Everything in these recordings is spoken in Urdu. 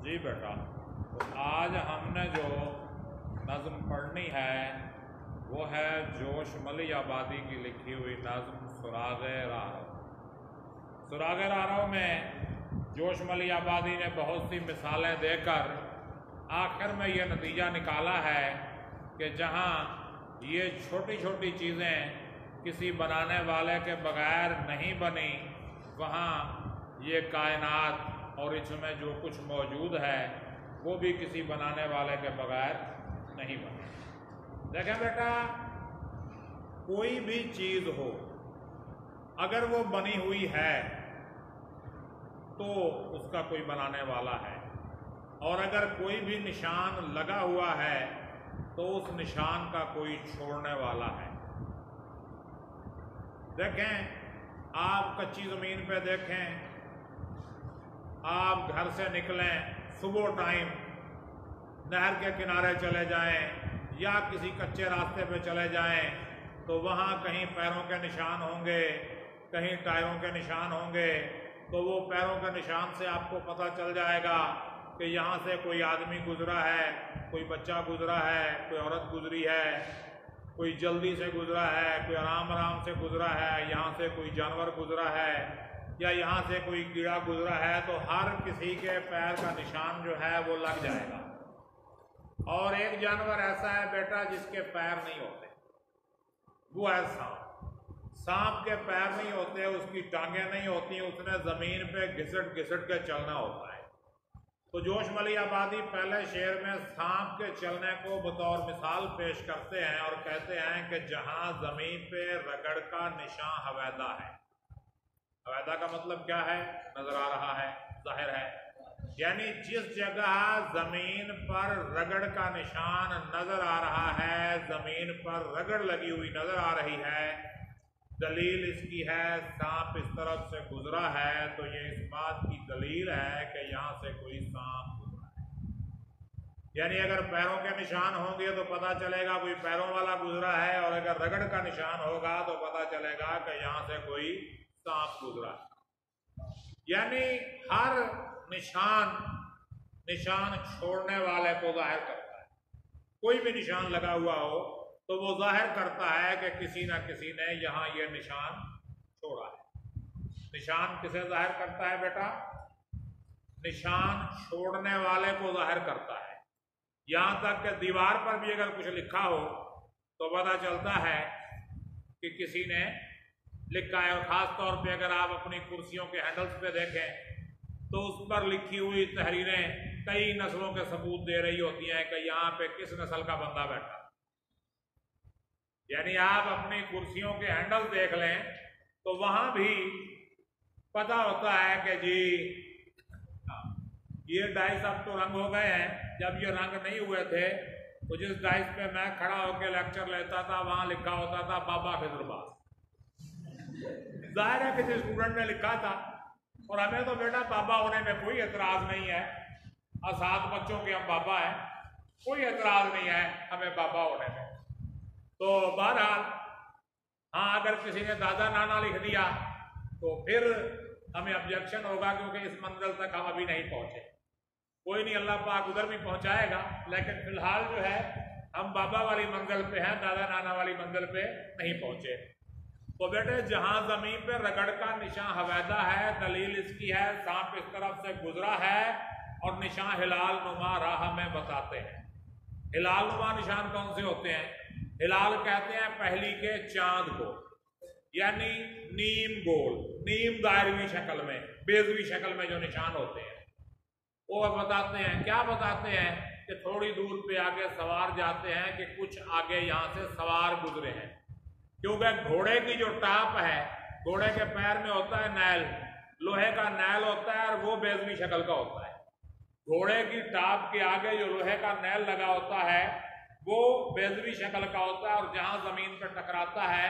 جی بیٹا، تو آج ہم نے جو نظم پڑھنی ہے وہ ہے جوش ملی آبادی کی لکھی ہوئی نظم سراغ راہ۔ سراغ راہ میں جوش ملی آبادی نے بہت سی مثالیں دے کر آخر میں یہ نتیجہ نکالا ہے کہ جہاں یہ چھوٹی چھوٹی چیزیں کسی بنانے والے کے بغیر نہیں بنی، وہاں یہ کائنات اور اس میں جو کچھ موجود ہے وہ بھی کسی بنانے والے کے بغیر نہیں بنی۔ دیکھیں بیٹا، کوئی بھی چیز ہو اگر وہ بنی ہوئی ہے تو اس کا کوئی بنانے والا ہے، اور اگر کوئی بھی نشان لگا ہوا ہے تو اس نشان کا کوئی چھوڑنے والا ہے۔ دیکھیں، آپ کچی زمین پہ دیکھیں، آپ گھر سے نکلیں صبح ٹائم، نہر کے کنارے چلے جائیں یا کسی کچے راستے پہ چلے جائیں تو وہاں کہیں پیروں کے نشان ہوں گے، کہیں ٹائروں کے نشان ہوں گے، تو وہ پیروں کے نشان سے آپ کو پتہ چل جائے گا کہ یہاں سے کوئی آدمی گزرا ہے، کوئی بچہ گزرا ہے، کوئی عورت گزری ہے، کوئی جلدی سے گزرا ہے، کوئی آرام آرام سے گزرا ہے، یہاں سے کوئی جانور گزرا ہے یا یہاں سے کوئی کیڑا گزرا ہے، تو ہر کسی کے پیر کا نشان جو ہے وہ لگ جائے گا۔ اور ایک جانور ایسا ہے بیٹا جس کے پیر نہیں ہوتے، وہ ہے سانپ۔ سانپ کے پیر نہیں ہوتے، اس کی ٹانگیں نہیں ہوتی، اس نے زمین پہ گھسٹ گھسٹ کے چلنا ہوتا ہے۔ تو جوش ملی آبادی پہلے شعر میں سانپ کے چلنے کو بطور مثال پیش کرتے ہیں اور کہتے ہیں کہ جہاں زمین پہ رگڑ کا نشان حویدہ ہے۔ حویدہ کا مطلب کیا ہے؟ نظر آ رہا ہے، ظاہر ہے، یعنی جس جگہ زمین پر رگڑ کا نشان نظر آ رہا ہے، زمین پر رگڑ لگی ہوئی نظر آ رہی ہے، دلیل اس کی ہے سانپ اس طرف سے گزرا ہے، تو یہ اس بات کی دلیل ہے کہ یہاں سے کوئی سانپ گزرا ہے۔ یعنی اگر پیروں کے نشان ہوں گے تو پتہ چلے گا کوئی پیروں والا گزرا ہے، اور اگر رگڑ کا نشان ہوگا تو پتہ چلے گا کہ یہاں سے کوئی سانپ گزرا ہے۔ یعنی ہر نشان چھوڑنے والے کو ظاہر کرتا ہے۔ کوئی بھی نشان لگا ہوا ہو تو وہ ظاہر کرتا ہے کہ کسی نہ کسی نے یہاں یہ نشان چھوڑا ہے۔ نشان کسے ظاہر کرتا ہے بیٹا؟ نشان چھوڑنے والے کو ظاہر کرتا ہے۔ یہاں تک کہ دیوار پر بھی اگر کچھ لکھا ہو تو پتہ چلتا ہے کہ کسی نے لکھا ہے، اور خاص طور پہ اگر آپ اپنی کرسیوں کے ہینڈلز پہ دیکھیں تو اس پر لکھی ہوئی تحریریں کئی نسلوں کے ثبوت دے رہی ہوتی ہیں کہ یہاں پہ کس نسل کا بندہ بیٹھا۔ یعنی آپ اپنی کرسیوں کے ہینڈل دیکھ لیں تو وہاں بھی پتہ ہوتا ہے کہ جی یہ ڈائس اب تو رنگ ہو گئے ہیں، جب یہ رنگ نہیں ہوئے تھے تو جس ڈائس پہ میں کھڑا ہو کے لیکچر لیتا تھا وہاں لکھا ہوتا تھا بابا خضرباز۔ ظاہر ہے کسی اسٹوڈنٹ نے لکھا تھا، اور ہمیں تو بیٹا بابا ہونے میں کوئی اعتراض نہیں ہے، 7 بچوں کے ہم بابا ہیں، کوئی اعتراض نہیں ہے ہمیں بابا ہونے میں۔ تو بہرحال ہاں، اگر کسی نے دادا نانا لکھ دیا تو پھر ہمیں آبجیکشن ہوگا، کیونکہ اس منزل تک ہم ابھی نہیں پہنچے۔ کوئی نہیں، اللہ پاک ادھر بھی پہنچائے گا، لیکن فی الحال جو ہے ہم بابا والی منزل پہ ہیں، دادا نانا والی منزل پہ نہیں پہنچے۔ تو بیٹے، جہاں زمین پہ رگڑ کا نشان حویدہ ہے، دلیل اس کی ہے سانپ اس طرف سے گزرا ہے، اور نشان ہلال نما راہ میں بتاتے ہیں۔ ہلال نما نشان کون سے ہوتے ہیں؟ ہلال کہتے ہیں پہلی کے چاند کو، یعنی نیم گول، نیم دائروی شکل میں، بیضوی شکل میں جو نشان ہوتے ہیں وہ بتاتے ہیں۔ کیا بتاتے ہیں؟ کہ تھوڑی دور پہ آگے سوار جاتے ہیں کہ کچھ آگے یہاں سے سوار گزرے ہیں، کیونکہ گھوڑے کی جو ٹاپ ہے، گھوڑے کے پیر میں ہوتا ہے نیل، لوہے کا نیل ہوتا ہے، اور وہ بیضوی شکل کا ہوتا ہے۔ گھوڑے کی ٹاپ کے آگے جو لوہے کا نیل لگا ہوتا ہے وہ بیضوی شکل کا ہوتا ہے، اور جہاں زمین پہ ٹکراتا ہے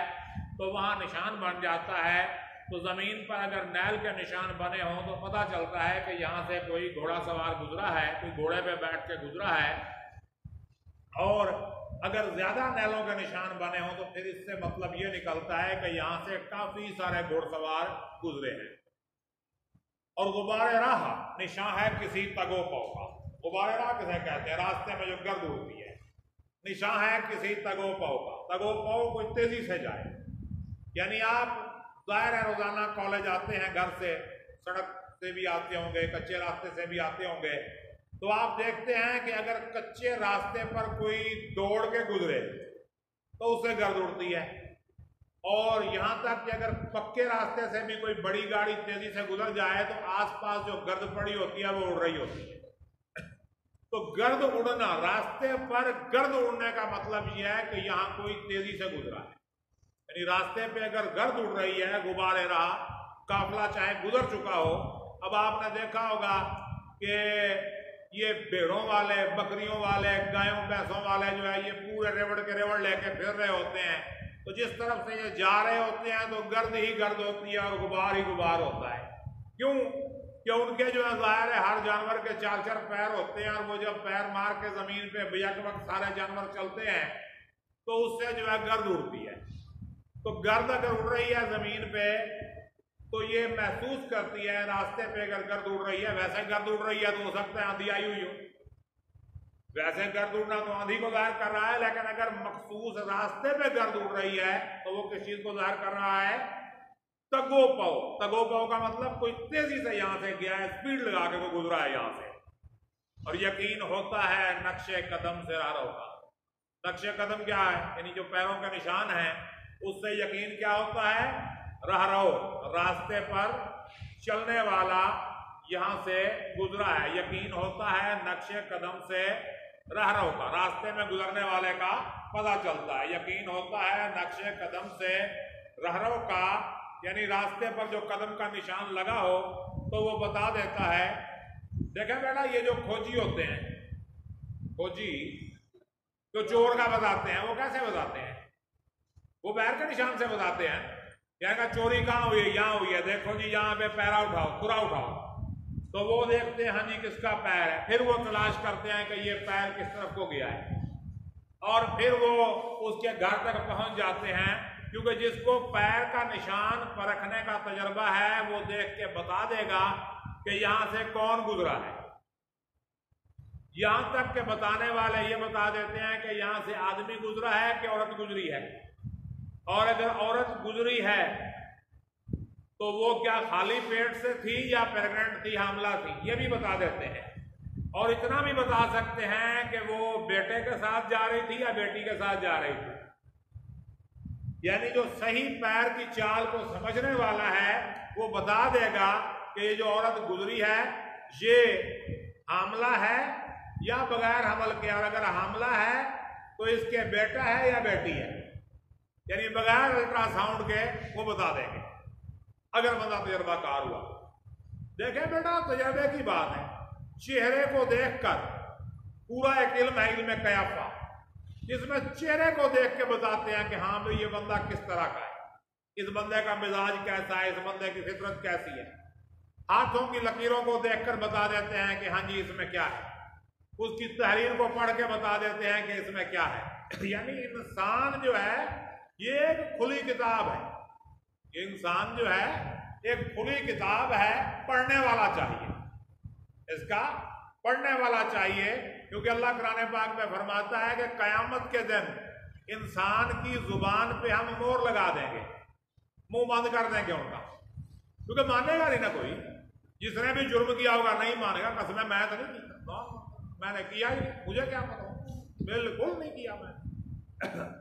تو وہاں نشان بن جاتا ہے۔ تو زمین پر اگر نیل کے نشان بنے ہوں تو پتہ چلتا ہے کہ یہاں سے کوئی گھوڑا سوار گزرا ہے، کوئی گھوڑے پہ بیٹھ کے گزرا ہے، اور اگر زیادہ نیلوں کے نشان بنے ہوں تو پھر اس سے مطلب یہ نکلتا ہے کہ یہاں سے کافی سارے گھوڑ سوار گزرے ہیں۔ اور غبار راہ نشان ہے کسی تگو پاؤ کا. غبار راہ کسے کہتے ہیں؟ راستے میں جو گرد اڑتی ہے. نشان ہے کسی تگو پاؤ کا. تگو پاؤ کوئی تیزی سے جائے. یعنی آپ ظاہر ہے روزانہ کالج آتے ہیں گھر سے، سڑک سے بھی آتے ہوں گے، کچے راستے سے بھی آتے ہوں گے، تو آپ دیکھتے ہیں کہ اگر کچے راستے پر کوئی دوڑ کے گزرے تو اس سے گرد اڑتی ہے. اور یہاں تک کہ اگر پکے راستے سے بھی کوئی بڑی گاڑی تیزی سے گزر جائے تو آس پاس جو گرد پڑی ہوتی ہے وہ اڑ رہی ہوتی ہے. تو گرد اڑنا، راستے پر گرد اڑنے کا مطلب یہ ہے کہ یہاں کوئی تیزی سے گزرا ہے. یعنی راستے پہ اگر گرد اڑ رہی ہے، غبار راہ، قافلہ چاہے گزر چکا ہو. اب آپ نے دیکھا ہوگا کہ یہ بھیڑوں والے، بکریوں والے، گایوں بھینسوں والے جو ہے یہ پورے ریوڑ کے ریوڑ لے کے پھر رہے ہوتے ہیں. تو جس طرف سے یہ جا رہے ہوتے ہیں تو گرد ہی گرد ہوتی ہے اور غبار ہی غبار ہوتا ہے. کیوں کہ ان کے جو ہے ظاہر ہے ہر جانور کے 4 پیر ہوتے ہیں، اور وہ جب پیر مار کے زمین پہ بیک وقت سارے جانور چلتے ہیں تو اس سے جو ہے گرد اڑتی ہے. تو گرد اگر اڑ رہی ہے زمین پہ تو یہ محسوس کرتی ہے راستے پہ اگر گرد اڑ رہی ہے. ویسے گرد اڑ رہی ہے تو ہو سکتا ہے آندھی آئی ہوئی ہو، ویسے گرد اڑنا تو آندھی کو ظاہر کر رہا ہے، لیکن اگر مخصوص راستے پہ گرد اڑ رہی ہے تو وہ کس چیز کو ظاہر کر رہا ہے؟ تگو پاؤ. تگو پاؤ کا مطلب کوئی تیزی سے یہاں سے گیا ہے، اسپیڈ لگا کے وہ گزرا ہے یہاں سے. اور یقین ہوتا ہے نقش قدم سے راہ کا. نقش قدم کیا ہے؟ یعنی جو پیروں کا نشان ہے اس سے یقین کیا ہوتا ہے؟ راہ رو، راستے پر چلنے والا یہاں سے گزرا ہے. یقین ہوتا ہے نقش قدم سے راہ رو کا، راستے میں گزرنے والے کا پتہ چلتا ہے. یقین ہوتا ہے نقش قدم سے راہ رو کا، یعنی راستے پر جو قدم کا نشان لگا ہو تو وہ بتا دیتا ہے. دیکھیں بیٹا، یہ جو کھوجی ہوتے ہیں، کھوجی جو چور کا بتاتے ہیں، وہ کیسے بتاتے ہیں؟ وہ پیر کے نشان سے بتاتے ہیں. یعنی کہ چوری کہاں ہوئی ہے؟ یہاں ہوئی ہے، دیکھو جی یہاں پہ پیرا اٹھاؤ، تھرا اٹھاؤ. تو وہ دیکھتے ہیں ہاں جی کس کا پیر ہے، پھر وہ تلاش کرتے ہیں کہ یہ پیر کس طرف کو گیا ہے، اور پھر وہ اس کے گھر تک پہنچ جاتے ہیں. کیونکہ جس کو پیر کا نشان پرکھنے کا تجربہ ہے وہ دیکھ کے بتا دے گا کہ یہاں سے کون گزرا ہے. یہاں تک کہ بتانے والے یہ بتا دیتے ہیں کہ یہاں سے آدمی گزرا ہے کہ عورت گزری ہے. اور اگر عورت گزری ہے تو وہ کیا خالی پیٹ سے تھی یا پیگنٹ تھی، حاملہ تھی، یہ بھی بتا دیتے ہیں. اور اتنا بھی بتا سکتے ہیں کہ وہ بیٹے کے ساتھ جا رہی تھی یا بیٹی کے ساتھ جا رہی تھی. یعنی جو صحیح پیر کی چال کو سمجھنے والا ہے وہ بتا دے گا کہ یہ جو عورت گزری ہے یہ حاملہ ہے یا بغیر حمل کے، اور اگر حاملہ ہے تو اس کے بیٹا ہے یا بیٹی ہے. یعنی بغیر الٹرا ساؤنڈ کے وہ بتا دیں گے اگر بندہ تجربہ کار ہوا. دیکھیں بیٹا، تجربے کی بات ہے. چہرے کو دیکھ کر پورا ایک علم ہے، علم قیافہ، جس میں چہرے کو دیکھ کے بتاتے ہیں کہ ہاں بھئی یہ بندہ کس طرح کا ہے، اس بندے کا مزاج کیسا ہے، اس بندے کی فطرت کیسی ہے. ہاتھوں کی لکیروں کو دیکھ کر بتا دیتے ہیں کہ ہاں جی اس میں کیا ہے. اس کی تحریر کو پڑھ کے بتا دیتے ہیں کہ اس میں کیا ہے. یعنی انسان جو ہے یہ ایک کھلی کتاب ہے. انسان جو ہے ایک کھلی کتاب ہے، پڑھنے والا چاہیے، اس کا پڑھنے والا چاہیے. کیونکہ اللہ قرآن پاک میں فرماتا ہے کہ قیامت کے دن انسان کی زبان پہ ہم مور لگا دیں گے، منہ بند کر دیں گے ان کا، کیونکہ مانے گا نہیں نا کوئی. جس نے بھی جرم کیا ہوگا نہیں مانے گا، قسم میں تو نہیں کیا، میں نے کیا ہی مجھے کیا پتا، بالکل نہیں کیا میں.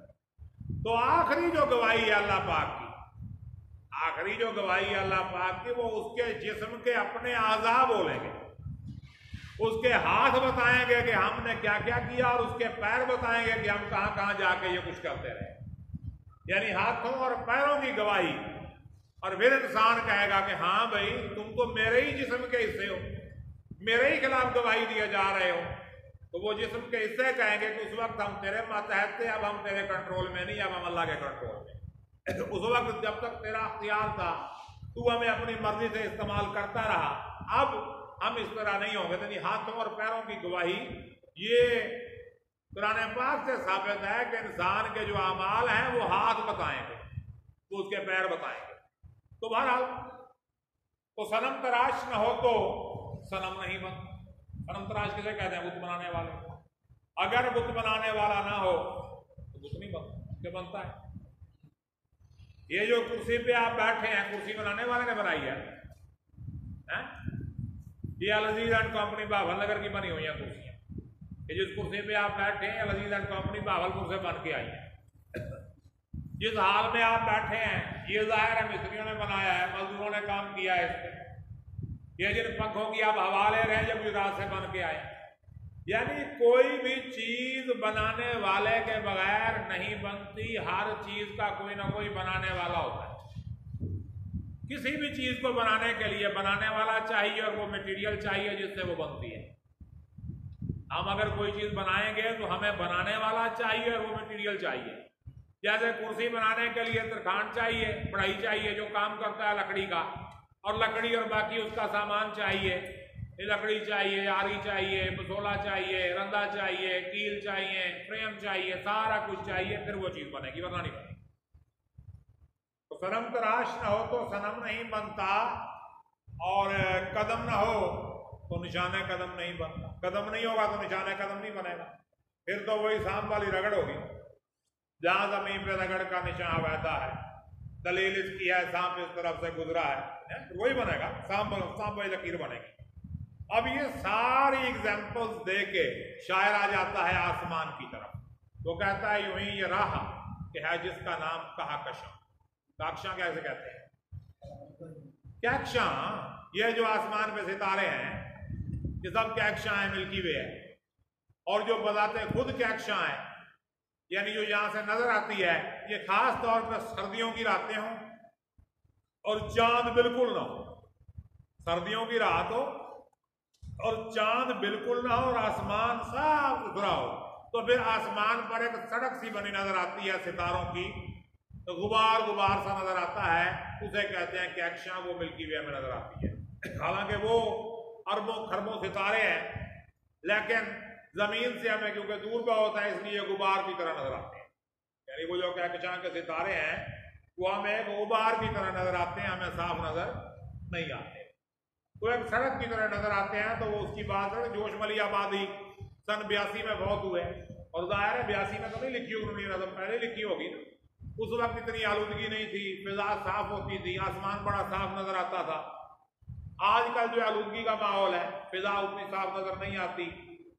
تو آخری جو گواہی ہے اللہ پاک کی، آخری جو گواہی ہے اللہ پاک کی، وہ اس کے جسم کے اپنے اعضاء بولیں گے. اس کے ہاتھ بتائیں گے کہ ہم نے کیا کیا کیا، اور اس کے پیر بتائیں گے کہ ہم کہاں کہاں جا کے یہ کچھ کرتے رہے. یعنی ہاتھوں اور پیروں کی گواہی. اور پھر انسان کہے گا کہ ہاں بھائی تم تو میرے ہی جسم کے حصے ہو، میرے ہی خلاف گواہی دیے جا رہے ہو. تو وہ جسم کے حصے کہیں گے کہ اس وقت ہم تیرے ماتحت تھے، اب ہم تیرے کنٹرول میں نہیں، اب ہم اللہ کے کنٹرول میں. اس وقت جب تک تیرا اختیار تھا تو ہمیں اپنی مرضی سے استعمال کرتا رہا، اب ہم اس طرح نہیں ہوں گے. یعنی ہاتھوں اور پیروں کی گواہی یہ قرآن پاک سے ثابت ہے کہ انسان کے جو اعمال ہیں وہ ہاتھ بتائیں گے، وہ اس کے پیر بتائیں گے. تو بہرحال تو صنم تراش نہ ہو تو صنم نہیں بنتا. صنم تراش کسے کہتے ہیں؟ بت بنانے والے. اگر بت بنانے والا نہ ہو تو بت نہیں بنتا. کیا بنتا ہے؟ یہ جو کرسی پہ آپ بیٹھے ہیں کرسی بنانے والے نے بنائی ہے. یہ العزیز اینڈ کمپنی بہاول نگر کی بنی ہوئی ہیں کرسیاں. کہ جس کرسی پہ آپ بیٹھے ہیں العزیز اینڈ کمپنی بہاولپور سے بن کے آئی ہے. جس حال میں آپ بیٹھے ہیں یہ ظاہر ہے مستریوں نے بنایا ہے, مزدوروں نے کام کیا ہے اس پہ. یہ جن پنکھوں کی آپ ہوا لے رہے ہیں یہ گجرات سے بن کے آئے. یعنی کوئی بھی چیز بنانے والے کے بغیر نہیں بنتی. ہر چیز کا کوئی نہ کوئی بنانے والا ہوتا ہے. کسی بھی چیز کو بنانے کے لیے بنانے والا چاہیے اور وہ مٹیریل چاہیے جس سے وہ بنتی ہے. ہم اگر کوئی چیز بنائیں گے تو ہمیں بنانے والا چاہیے اور وہ مٹیریل چاہیے. جیسے کرسی بنانے کے لیے ترکھانڈ چاہیے, بڑھئی چاہیے جو کام کرتا ہے لکڑی کا, اور لکڑی اور باقی اس کا سامان چاہیے. لکڑی چاہیے, آری چاہیے, مسولا چاہیے, رندا چاہیے, کیل چاہیے, فریم چاہیے, سارا کچھ چاہیے, پھر وہ چیز بنے گی ورنہ نہیں بنے گی. تو صنم تراش نہ ہو تو صنم نہیں بنتا, اور قدم نہ ہو تو نشان قدم نہیں بنتا. قدم نہیں ہوگا تو نشان قدم نہیں بنے گا. پھر تو وہی سانپ والی رگڑ ہوگی. جہاں زمین پہ رگڑ کا نشان بہتا ہے, دلیل اس کی ہے سانپ اس طرف سے گزرا ہے, وہی بنے گا, سانپ والی لکیر بنے گی. اب یہ ساری ایگزامپلز دے کے شاعر آ جاتا ہے آسمان کی طرف. وہ کہتا ہے یوں ہی یہ راہ کہ ہے جس کا نام کہکشاں. کہکشاں کیسے کہتے ہیں؟ کہکشاں یہ جو آسمان پہ ستارے ہیں یہ سب کہکشاں ہیں, ملکی وے ہے. اور جو بذات خود کہکشاں ہیں یعنی جو یہاں سے نظر آتی ہے یہ خاص طور پر سردیوں کی راتیں ہوں اور چاند بالکل نہ ہو. سردیوں کی رات ہو اور چاند بالکل نہ ہو اور آسمان صاف ستھرا ہو, تو پھر آسمان پر ایک سڑک سی بنی نظر آتی ہے ستاروں کی, تو غبار غبار سا نظر آتا ہے, اسے کہتے ہیں کہکشاں. وہ ملکی وے میں نظر آتی ہے. حالانکہ وہ اربوں خربوں ستارے ہیں, لیکن زمین سے ہمیں کیونکہ دور کا ہوتا ہے اس لیے غبار کی طرح نظر آتے ہیں. یعنی وہ جو کہکشاں کے ستارے ہیں وہ ہمیں غبار کی طرح نظر آتے ہیں, ہمیں صاف نظر نہیں آتے. تو ایک سڑک کی طرح نظر آتے ہیں. تو وہ اس کی بات ہے جوش ملی آبادی سن 82 میں بہت ہوئے, اور ظاہر ہے 82 میں تو نہیں لکھی ہوگی نظم, پہلے لکھی ہوگی نا. اس وقت اتنی آلودگی نہیں تھی, فضا صاف ہوتی تھی, آسمان بڑا صاف نظر آتا تھا. آج کل جو آلودگی کا ماحول ہے فضا اتنی صاف نظر نہیں آتی,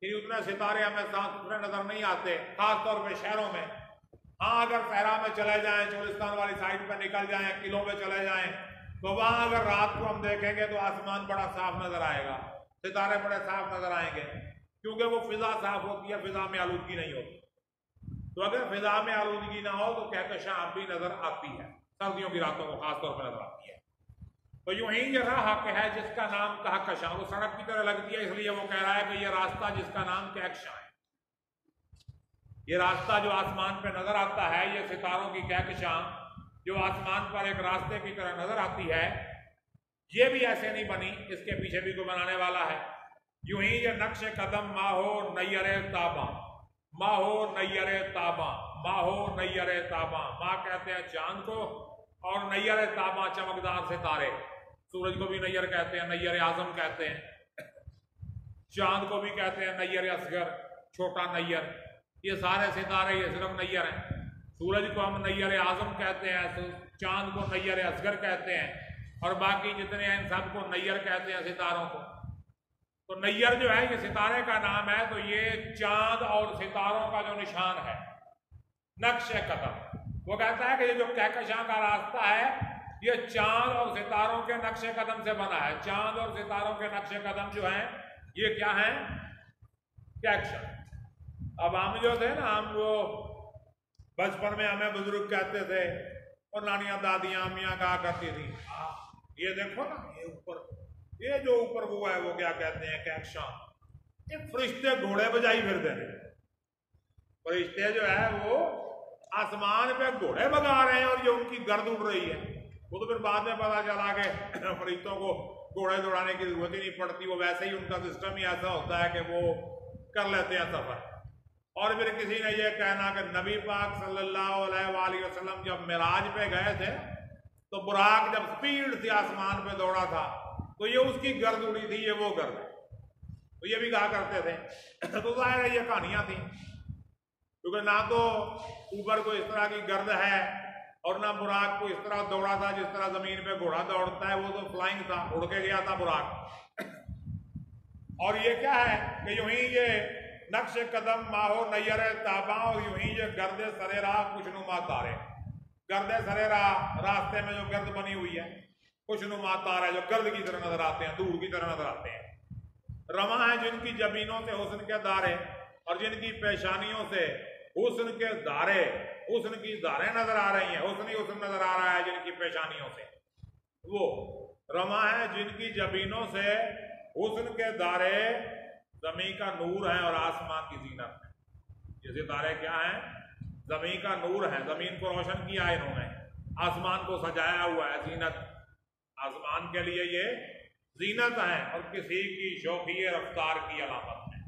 اتنے ستارے ہمیں صاف ستھرے نظر نہیں آتے, خاص طور پہ شہروں میں. ہاں اگر صحرا میں چلے جائیں, چولستان والی سائڈ پہ نکل جائیں, قلعوں پہ چلے جائیں, تو وہاں اگر رات کو ہم دیکھیں گے تو آسمان بڑا صاف نظر آئے گا, ستارے بڑے صاف نظر آئیں گے, کیونکہ وہ فضا صاف ہوتی ہے, فضا میں آلودگی نہیں ہوتی. تو اگر فضا میں آلودگی نہ ہو تو کہکشاں اب بھی نظر آتی ہے, سردیوں کی راتوں کو خاص طور پہ نظر آتی ہے. تو یوں ہی یہ راہ کہ ہے جس کا نام کہکشاں, وہ سڑک کی طرح لگتی ہے اس لیے وہ کہہ رہا ہے کہ یہ راستہ جس کا نام کہکشاں ہے. یہ راستہ جو آسمان پہ نظر آتا ہے, یہ ستاروں کی کہکشاں جو آسمان پر ایک راستے کی طرح نظر آتی ہے, یہ بھی ایسے نہیں بنی, اس کے پیچھے بھی کوئی بنانے والا ہے. یوں ہی یہ نقش قدم ماہو نیر تاباں, ماہو نیر تاباں, ماہو نیر تاباں. ماں کہتے ہیں چاند کو, اور نیر تاباں چمکدار ستارے. سورج کو بھی نیر کہتے ہیں, نیر اعظم کہتے ہیں. چاند کو بھی کہتے ہیں نیر اصغر, چھوٹا نیر. یہ سارے ستارے یہ صرف نیر ہیں. سورج کو ہم نیر اعظم کہتے ہیں, چاند کو نیر اصغر کہتے ہیں, اور باقی جتنے ہیں ان سب کو نیر کہتے ہیں ستاروں کو. تو نیر جو ہے یہ ستارے کا نام ہے, تو یہ چاند اور ستاروں کا جو نشان ہے, نقش قدم. وہ کہتا ہے کہ یہ جو کہکشاں کا راستہ ہے یہ چاند اور ستاروں کے نقش قدم سے بنا ہے. چاند اور ستاروں کے نقش قدم جو ہیں یہ کیا ہیں؟ کہکشاں. اب ہم جو تھے نا, ہم وہ بچپن میں ہمیں بزرگ کہتے تھے, اور نانیاں دادیاں امیاں کہا کرتی تھی, یہ دیکھو نا یہ اوپر, یہ جو اوپر وہ ہے وہ کیا کہتے ہیں؟ کہکشاں. یہ فرشتے گھوڑے بجائی پھرتے ہیں. فرشتے جو ہے وہ آسمان پہ گھوڑے بگا رہے ہیں, اور یہ ان کی گرد اڑ رہی ہے. وہ تو پھر بعد میں پتا چلا کہ فرشتوں کو گھوڑے دوڑانے کی ضرورت ہی نہیں پڑتی, وہ ویسے ہی ان کا سسٹم ہی ایسا ہوتا ہے کہ وہ کر لیتے ہیں سفر. اور پھر کسی نے یہ کہنا کہ نبی پاک صلی اللہ علیہ وآلہ وسلم جب معراج پہ گئے تھے تو براق جب سپیڈ سے آسمان پہ دوڑا تھا تو یہ اس کی گرد اڑی تھی، یہ وہ گرد ہے، تو یہ بھی کہا کرتے تھے۔ تو ظاہر ہے یہ کہانیاں تھیں، کیونکہ نہ تو اوپر کو اس طرح کی گرد ہے اور نہ براق کو اس طرح دوڑا تھا جس طرح زمین پہ گھوڑا دوڑتا ہے، وہ تو فلائنگ تھا، اڑ کے گیا تھا براق۔ اور یہ کیا ہے کہ یوں ہی یہ نقش قدم ماہو نیر تاباں، اور یوں ہی یہ گرد سرے راہ خوشنما تارے، گرد سرے راہ، راستے میں جو گرد بنی ہوئی ہے، خوشنما تارے جو گرد کی طرح نظر آتے ہیں، دور کی طرح نظر آتے ہیں۔ رواں ہیں جن کی جبینوں سے حسن کے دارے، اور جن کی پیشانیوں سے حسن کے دارے، حسن کی داریں نظر آ رہی ہیں، حسن ہی حسن نظر آ رہا ہے جن کی پیشانیوں سے۔ وہ رواں ہیں جن کی جبینوں سے حسن کے دارے، زمین کا نور ہے اور آسمان کی زینت ہے۔ یہ ستارے کیا ہیں؟ زمین کا نور ہے، زمین کو روشن کیا ہے انہوں نے، آسمان کو سجایا ہوا ہے، زینت، آسمان کے لیے یہ زینت ہے، اور کسی کی شوخی رفتار کی علامت ہے۔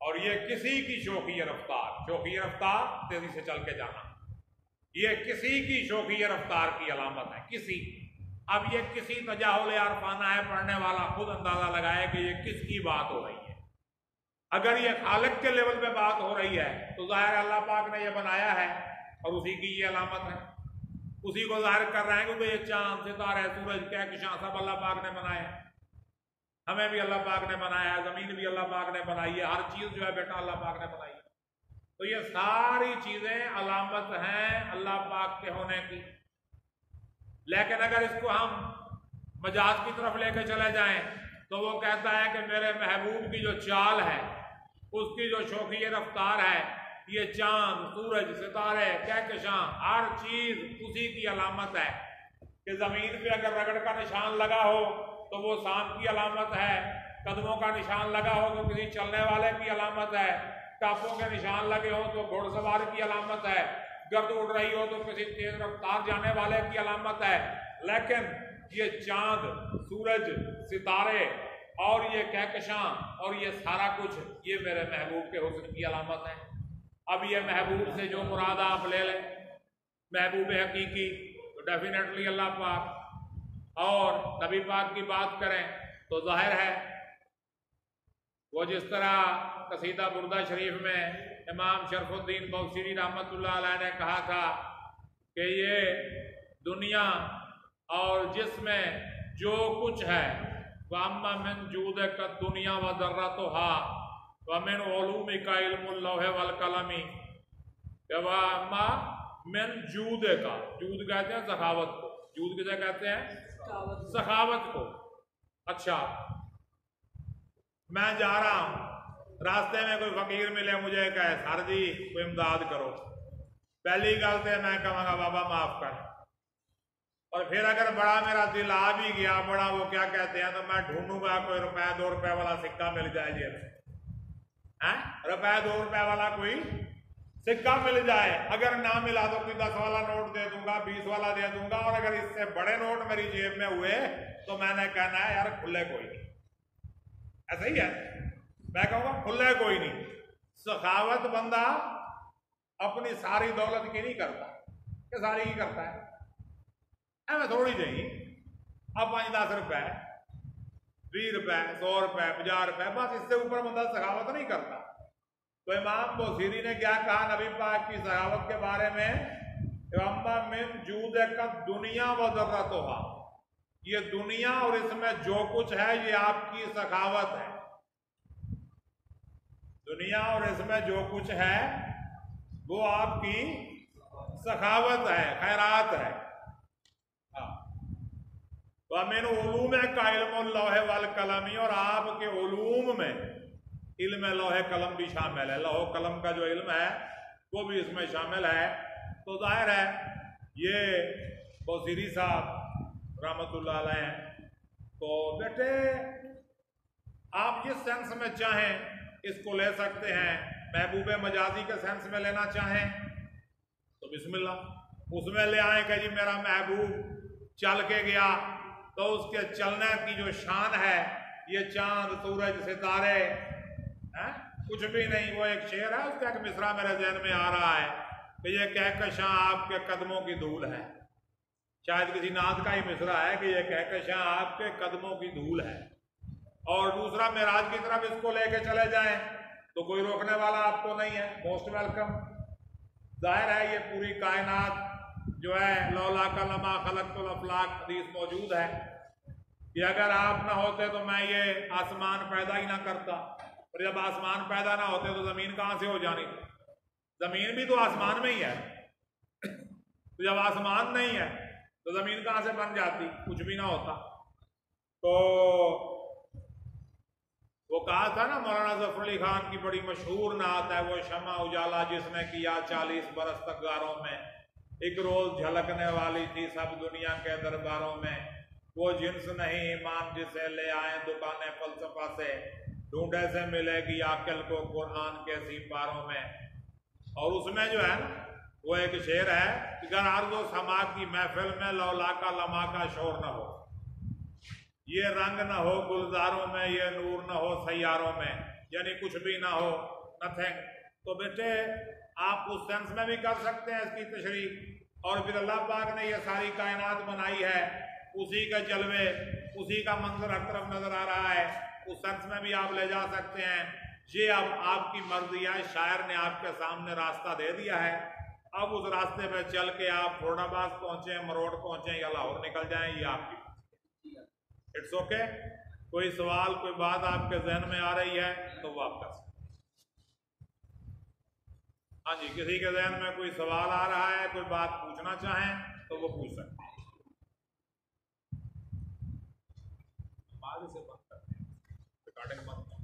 اور یہ کسی کی شوخی رفتار، شوخی رفتار تیزی سے چل کے جانا، یہ کسی کی شوخی رفتار کی علامت ہے، کسی۔ اب یہ کسی تجاہل عارفانہ ہے، پڑھنے والا خود اندازہ لگائے کہ یہ کس کی بات ہو رہی ہے۔ اگر یہ خالق کے لیول پہ بات ہو رہی ہے تو ظاہر اللہ پاک نے یہ بنایا ہے اور اسی کی یہ علامت ہے، اسی کو ظاہر کر رہے ہیں، کیونکہ یہ چاند، ستارے، سورج، کہکشاں سب اللہ پاک نے بنائے ہیں، ہمیں بھی اللہ پاک نے بنایا ہے، زمین بھی اللہ پاک نے بنائی ہے، ہر چیز جو ہے بیٹا اللہ پاک نے بنائی ہے۔ تو یہ ساری چیزیں علامت ہیں اللہ پاک کے ہونے کی۔ لیکن اگر اس کو ہم مجاز کی طرف لے کے چلے جائیں تو وہ کہتا ہے کہ میرے محبوب کی جو چال ہے، اس کی جو شوخی رفتار ہے، یہ چاند، سورج، ستارے، کہکشاں، ہر چیز اسی کی علامت ہے۔ کہ زمین پہ اگر رگڑ کا نشان لگا ہو تو وہ سانپ کی علامت ہے، قدموں کا نشان لگا ہو تو کسی چلنے والے کی علامت ہے، ٹاپوں کے نشان لگے ہو تو گھوڑ سوار کی علامت ہے، گرد اڑ رہی ہو تو کسی تیز رفتار جانے والے کی علامت ہے۔ لیکن یہ چاند، سورج، ستارے اور یہ کہکشاں اور یہ سارا کچھ یہ میرے محبوب کے حسن کی علامت ہے۔ اب یہ محبوب سے جو مراد آپ لے لیں، محبوب حقیقی تو ڈیفینیٹلی اللہ پاک، اور نبی پاک کی بات کریں تو ظاہر ہے وہ جس طرح قصیدہ بردہ شریف میں امام شرف الدین بوصیری رحمۃ اللہ علیہ نے کہا تھا کہ یہ دنیا اور جس میں جو کچھ ہے، وَأَمَّا مِن جُودِكَ الدُّنْيَا وَذَرَّتُهَا وَمِنْ عُلُومِكَ عِلْمُ اللَّوْحِ وَالْقَلَمِ، کہ وَأَمَّا مِن جُودِكَ، جود کہتے ہیں سخاوت کو، جود کسے کہتے ہیں؟ سخاوت کو۔ اچھا، میں جا رہا ہوں، راستے میں کوئی فقیر ملے، مجھے کہے سر جی کوئی امداد کرو، پہلی گل سے میں کہوں گا بابا معاف کر، اور پھر اگر بڑا میرا دل آ بھی گیا، بڑا وہ کیا کہتے ہیں، تو میں ڈھونڈوں گا کوئی روپے 2 روپے والا سکہ مل جائے جی، روپے 2 روپے والا کوئی سکہ مل جائے، اگر نہ ملا تو کوئی 10 والا نوٹ دے دوں گا، 20 والا دے دوں گا، اور اگر اس سے بڑے نوٹ میری جیب میں ہوئے تو میں نے کہنا ہے یار کھلے کوئی نہیں، ایسا ہی ہے، میں کہوں گا کھلے کوئی نہیں۔ سخاوت بندہ اپنی ساری دولت کی نہیں کرتا، کہ ساری کی کرتا ہے، میں تھوڑی جہی اب 5-10 روپے، 20 روپے، 100 روپے، 50 روپے، بس اس سے اوپر بندہ سخاوت نہیں کرتا۔ تو امام بوصیری نے کیا کہا نبی پاک کی سخاوت کے بارے میں؟ وَأَمَّا مِن جُودِكَ الدُّنْيَا وَذَرَّتُهَا، یہ دنیا اور اس میں جو کچھ ہے یہ آپ کی سخاوت ہے، دنیا اور اس میں جو کچھ ہے وہ آپ کی سخاوت ہے، خیرات ہے۔ وَمِنْ عُلُومِكَ عِلْمُ اللَّوْحِ وَالْقَلَمِ، اور آپ کے علوم میں علم لوح قلم بھی شامل ہے، لوح قلم کا جو علم ہے وہ بھی اس میں شامل ہے۔ تو ظاہر ہے یہ بوصیری صاحب رحمۃ اللہ علیہ، تو بیٹے آپ جس سینس میں چاہیں اس کو لے سکتے ہیں، محبوب مجازی کے سینس میں لینا چاہیں تو بسم اللہ اس میں لے آئیں کہ جی میرا محبوب چل کے گیا تو اس کے چلنے کی جو شان ہے، یہ چاند، سورج، ستارے کچھ بھی نہیں۔ وہ ایک شعر ہے، اس کا ایک مصرع میرے ذہن میں آ رہا ہے کہ یہ کہکشاں آپ کے قدموں کی دھول ہے، شاید کسی نعت کا ہی مصرع ہے کہ یہ کہکشاں آپ کے قدموں کی دھول ہے، اور دوسرا معراج کی طرف اس کو لے کے چلے جائیں تو کوئی روکنے والا آپ کو نہیں ہے، موسٹ ویلکم۔ ظاہر ہے یہ پوری کائنات جو ہے لولا لما خلقت الافلاک حدیث موجود ہے کہ اگر آپ نہ ہوتے تو میں یہ آسمان پیدا ہی نہ کرتا، اور جب آسمان پیدا نہ ہوتے تو زمین کہاں سے ہو جانی تھی؟ زمین بھی تو آسمان میں ہی ہے، تو جب آسمان نہیں ہے تو زمین کہاں سے بن جاتی؟ کچھ بھی نہ ہوتا۔ تو وہ کہا تھا نا مولانا ظفر علی خان کی بڑی مشہور نعت ہے، وہ شمع اجالا جس نے کیا 40 برس تک غاروں میں، ایک روز جھلکنے والی تھی سب دنیا کے درباروں میں، وہ جنس نہیں ایمان جسے لے آئیں دکانیں فلسفہ سے، ڈھونڈے سے ملے گی عاقل کو قرآن کے سپاروں میں۔ اور اس میں جو ہے نا وہ ایک شعر ہے کہ گر عرض و سما کی محفل میں لولا کا لما کا شور نہ ہو، یہ رنگ نہ ہو گلزاروں میں، یہ نور نہ ہو سیاروں میں، یعنی کچھ بھی نہ ہو، نتھنگ۔ تو بیٹے آپ اس سینس میں بھی کر سکتے ہیں اس کی تشریح، اور پھر اللہ پاک نے یہ ساری کائنات بنائی ہے، اسی کے جلوے، اسی کا منظر ہر طرف نظر آ رہا ہے، اس سینس میں بھی آپ لے جا سکتے ہیں۔ یہ اب آپ کی مرضی ہے، شاعر نے آپ کے سامنے راستہ دے دیا ہے، اب اس راستے پہ چل کے آپ فورڈ آباد پہنچیں، مروڑ پہنچیں یا لاہور نکل جائیں، یہ آپ کی اٹس اوکے۔ کوئی سوال کوئی بات آپ کے ذہن میں آ رہی ہے تو وہ آپ کر سکتے ہیں۔ ہاں جی، کسی کے ذہن میں کوئی سوال آ رہا ہے، کوئی بات پوچھنا چاہیں تو وہ پوچھ سکتے ہیں۔ آگے سے بند کرتے ہیں ریکارڈنگ بند۔